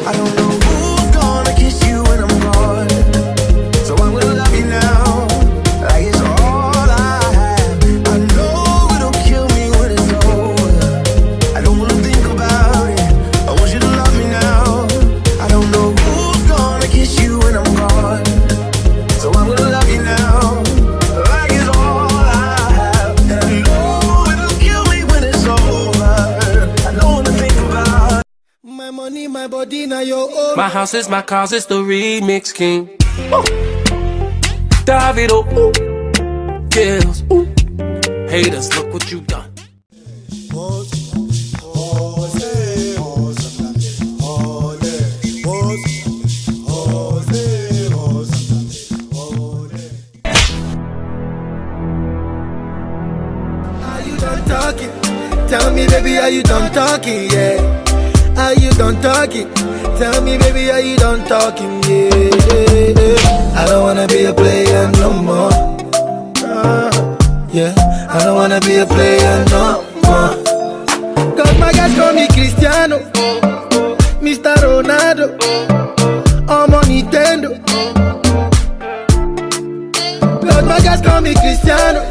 I don't know who's gonna kiss you when I'm gone, so I'm gonna love you now, like it's all I have. I know it'll kill me when it's over. I don't wanna think about it. I want you to love me now. I don't know who's gonna kiss you when I'm gone, so I'm gonna love you now, like it's all I have. And I know it'll kill me when it's over. I don't wanna think about it. My money, my body, now your own. My house is my cause, it's the remix king. Ooh. Davido, ooh. Kills, ooh. Haters, look what you done. Are you done talking? Tell me, baby, are you done talking? Yeah. Are you done talking? Tell me, baby, are you done talking? Yeah. I don't wanna be a player no more. Yeah. I don't wanna be a player no more. Cause my guys call me Cristiano, Mr. Ronaldo, I'm on Nintendo. Cause my guys call me Cristiano,